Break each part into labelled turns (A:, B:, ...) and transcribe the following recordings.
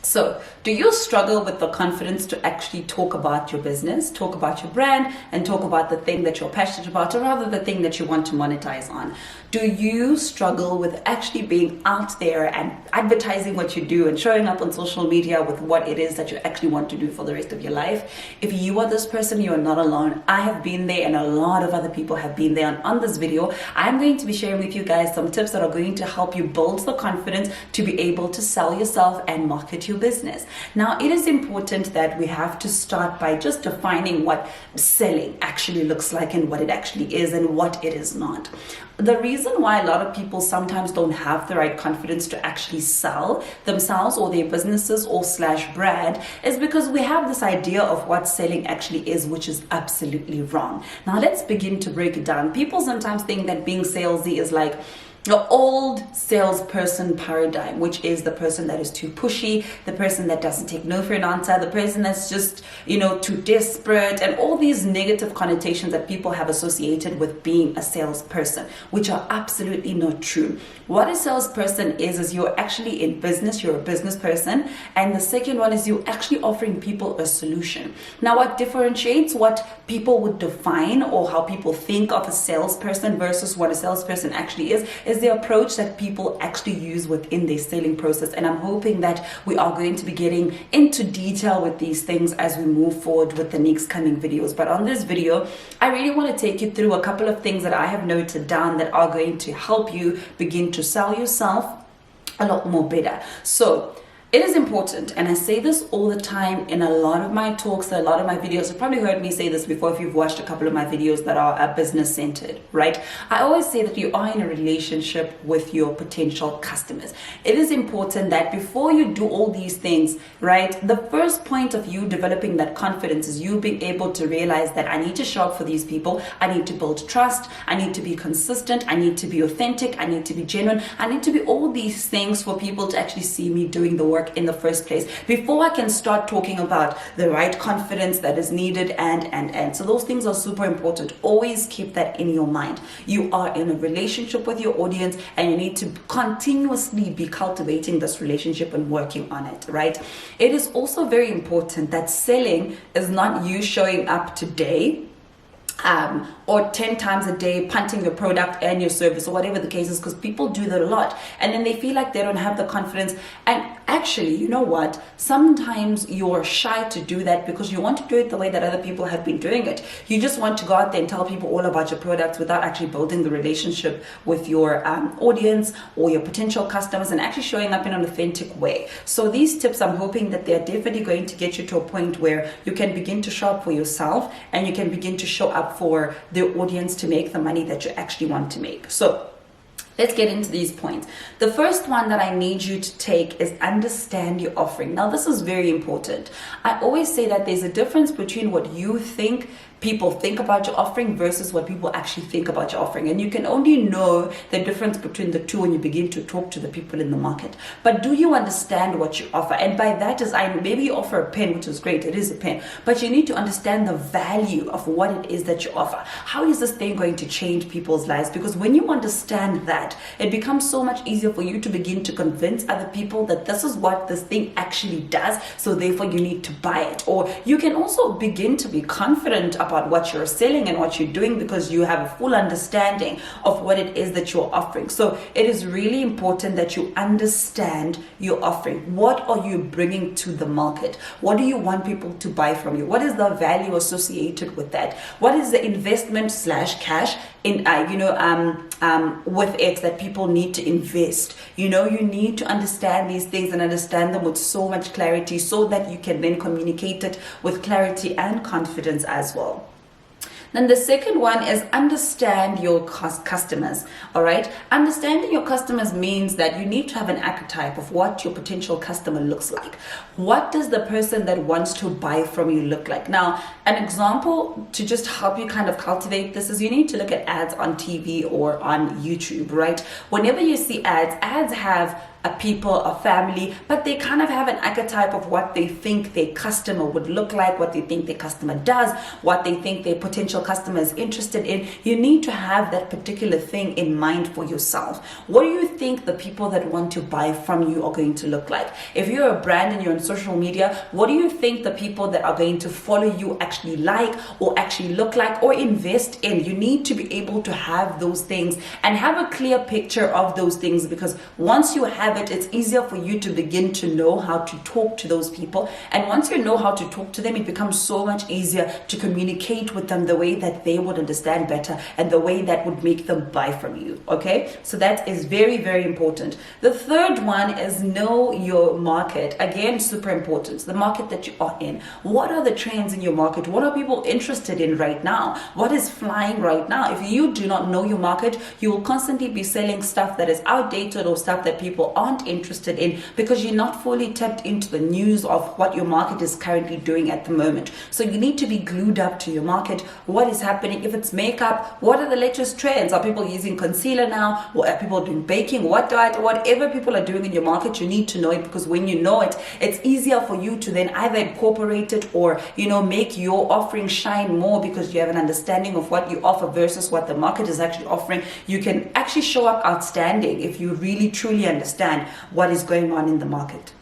A: So, do you struggle with the confidence to actually talk about your business, talk about your brand, and talk about the thing that you're passionate about, or rather the thing that you want to monetize on? Do you struggle with actually being out there and advertising what you do and showing up on social media with what it is that you actually want to do for the rest of your life? If you are this person, you are not alone. I have been there and a lot of other people have been there. And on this video, I'm going to be sharing with you guys some tips that are going to help you build the confidence to be able to sell yourself and market your business. Now, it is important that we have to start by just defining what selling actually looks like and what it actually is and what it is not. The reason why a lot of people sometimes don't have the right confidence to actually sell themselves or their businesses or / brand is because we have this idea of what selling actually is, which is absolutely wrong. Now, let's begin to break it down. People sometimes think that being salesy is like the old salesperson paradigm, which is the person that is too pushy, the person that doesn't take no for an answer, the person that's just, too desperate, and all these negative connotations that people have associated with being a salesperson, which are absolutely not true. What a salesperson is you're actually in business, you're a business person, and the second one is you're actually offering people a solution. Now, what differentiates what people would define or how people think of a salesperson versus what a salesperson actually is the approach that people actually use within their selling process. And I'm hoping that we are going to be getting into detail with these things as we move forward with the next coming videos. But on this video, I really want to take you through a couple of things that I have noted down that are going to help you begin to sell yourself a lot more better. So it is important, and I say this all the time in a lot of my talks, a lot of my videos. You've probably heard me say this before if you've watched a couple of my videos that are business centered, right? I always say that you are in a relationship with your potential customers. It is important that before you do all these things, right, the first point of you developing that confidence is you being able to realize that I need to show up for these people, I need to build trust, I need to be consistent, I need to be authentic, I need to be genuine, I need to be all these things for people to actually see me doing the work in the first place before I can start talking about the right confidence that is needed and so those things are super important. Always keep that in your mind. You are in a relationship with your audience and you need to continuously be cultivating this relationship and working on it, right? It is also very important that selling is not you showing up today or 10 times a day punting your product and your service or whatever the case is, because people do that a lot and then they feel like they don't have the confidence. And actually, you know what, sometimes you're shy to do that because you want to do it the way that other people have been doing it. You just want to go out there and tell people all about your products without actually building the relationship with your audience or your potential customers and actually showing up in an authentic way. So these tips, I'm hoping that they're definitely going to get you to a point where you can begin to show up for yourself and you can begin to show up for the audience to make the money that you actually want to make. So let's get into these points. The first one that I need you to take is understand your offering. Now, this is very important. I always say that there's a difference between what you think people think about your offering versus what people actually think about your offering. And you can only know the difference between the two when you begin to talk to the people in the market. But do you understand what you offer? And by that is, maybe you offer a pen, which is great, it is a pen, but you need to understand the value of what it is that you offer. How is this thing going to change people's lives? Because when you understand that, it becomes so much easier for you to begin to convince other people that this is what this thing actually does, so therefore you need to buy it. Or you can also begin to be confident about what you're selling and what you're doing because you have a full understanding of what it is that you're offering. So it is really important that you understand your offering. What are you bringing to the market? What do you want people to buy from you? What is the value associated with that? What is the investment / cash in with it that people need to invest? You need to understand these things and understand them with so much clarity so that you can then communicate it with clarity and confidence as well. Then the second one is understand your customers, all right? Understanding your customers means that you need to have an archetype of what your potential customer looks like. What does the person that wants to buy from you look like? Now, an example to just help you kind of cultivate this is you need to look at ads on TV or on YouTube, right? Whenever you see ads have a people, a family, but they kind of have an archetype of what they think their customer would look like, what they think their customer does, what they think their potential customer is interested in. You need to have that particular thing in mind for yourself. What do you think the people that want to buy from you are going to look like? If you're a brand and you're on social media, what do you think the people that are going to follow you actually like or actually look like or invest in? You need to be able to have those things and have a clear picture of those things, because once you have it, it's easier for you to begin to know how to talk to those people. And once you know how to talk to them, it becomes so much easier to communicate with them the way that they would understand better and the way that would make them buy from you. Okay, so that is very, very important. The third one is know your market. Again, super important. The market that you are in. What are the trends in your market? What are people interested in right now? What is flying right now? If you do not know your market, you will constantly be selling stuff that is outdated or stuff that people aren't interested in, because you're not fully tapped into the news of what your market is currently doing at the moment. So you need to be glued up to your market. What is happening? If it's makeup, what are the latest trends? Are people using concealer now? What are people doing? Baking? Whatever people are doing in your market, you need to know it, because when you know it, it's easier for you to then either incorporate it or, make your offering shine more, because you have an understanding of what you offer versus what the market is actually offering. You can actually show up outstanding if you really truly understand what is going on in the market.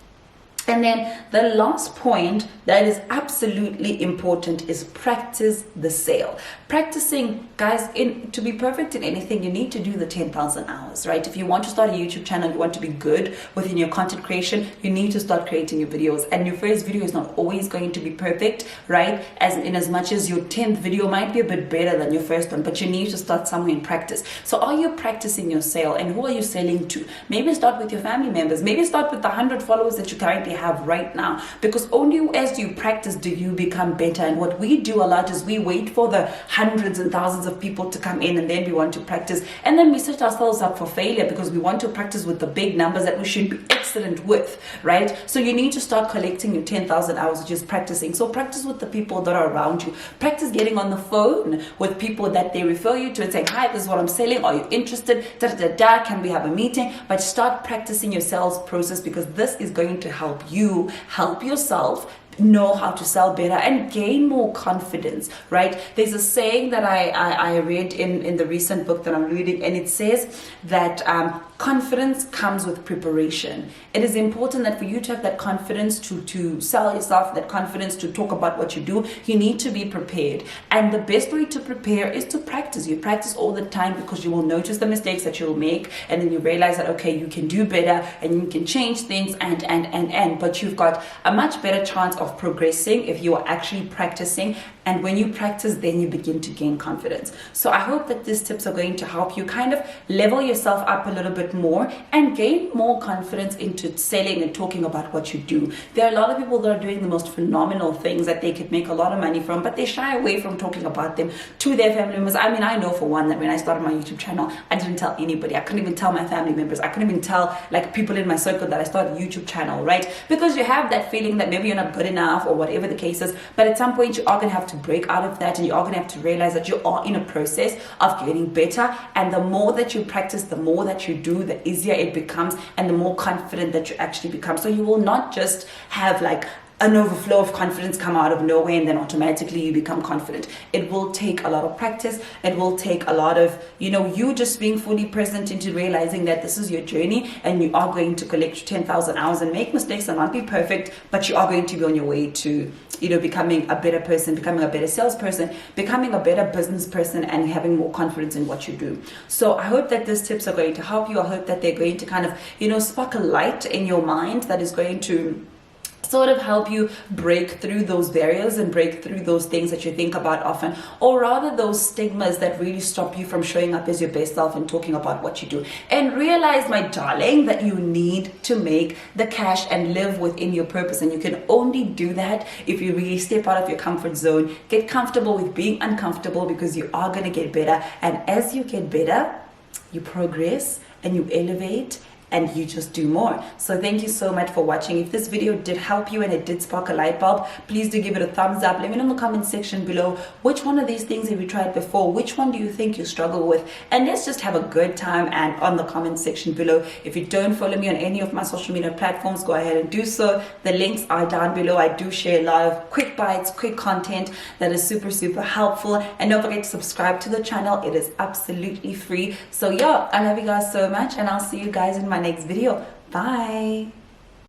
A: And then the last point that is absolutely important is practice the sale. Practicing, guys, to be perfect in anything, you need to do the 10,000 hours, right? If you want to start a YouTube channel, you want to be good within your content creation, you need to start creating your videos. And your first video is not always going to be perfect, right? As much as your 10th video might be a bit better than your first one, but you need to start somewhere in practice. So are you practicing your sale, and who are you selling to? Maybe start with your family members. Maybe start with the 100 followers that you currently have right now, because only as you practice do you become better. And what we do a lot is we wait for the hundreds and thousands of people to come in, and then we want to practice, and then we set ourselves up for failure because we want to practice with the big numbers that we should be excellent with, right? So you need to start collecting your 10,000 hours, which is practicing. So practice with the people that are around you. Practice getting on the phone with people that they refer you to and say, hi, this is what I'm selling, are you interested, can we have a meeting? But start practicing your sales process, because this is going to help you help yourself know how to sell better and gain more confidence, right? There's a saying that I read in the recent book that I'm reading, and it says that confidence comes with preparation. It is important that for you to have that confidence to sell yourself, that confidence to talk about what you do, you need to be prepared. And the best way to prepare is to practice. You practice all the time, because you will notice the mistakes that you'll make, and then you realize that, okay, you can do better and you can change things but you've got a much better chance of progressing if you are actually practicing. And when you practice, then you begin to gain confidence. So I hope that these tips are going to help you kind of level yourself up a little bit more and gain more confidence into selling and talking about what you do. There are a lot of people that are doing the most phenomenal things that they could make a lot of money from, but they shy away from talking about them to their family members. I mean, I know for one that when I started my YouTube channel, I didn't tell anybody. I couldn't even tell my family members. I couldn't even tell like people in my circle that I started a YouTube channel, right? Because you have that feeling that maybe you're not good enough or whatever the case is, but at some point you are going to have to break out of that, and you are going to have to realize that you are in a process of getting better. And the more that you practice, the more that you do, the easier it becomes, and the more confident that you actually become. So you will not just have like an overflow of confidence come out of nowhere and then automatically you become confident. It will take a lot of practice. It will take a lot of, you just being fully present into realizing that this is your journey, and you are going to collect 10,000 hours and make mistakes and not be perfect, but you are going to be on your way to, becoming a better person, becoming a better salesperson, becoming a better business person, and having more confidence in what you do. So I hope that these tips are going to help you. I hope that they're going to kind of, spark a light in your mind that is going to sort of help you break through those barriers and break through those things that you think about often, or rather those stigmas that really stop you from showing up as your best self and talking about what you do. And realize, my darling, that you need to make the cash and live within your purpose, and you can only do that if you really step out of your comfort zone, get comfortable with being uncomfortable, because you are going to get better. And as you get better, you progress and you elevate, and you just do more. So thank you so much for watching. If this video did help you and it did spark a light bulb, please do give it a thumbs up. Let me know in the comment section below, which one of these things have you tried before? Which one do you think you struggle with? And let's just have a good time. And on the comment section below, if you don't follow me on any of my social media platforms, go ahead and do so. The links are down below. I do share a lot of quick bites, quick content that is super helpful. And don't forget to subscribe to the channel. It is absolutely free. So yeah, I love you guys so much, and I'll see you guys in my next video. Bye.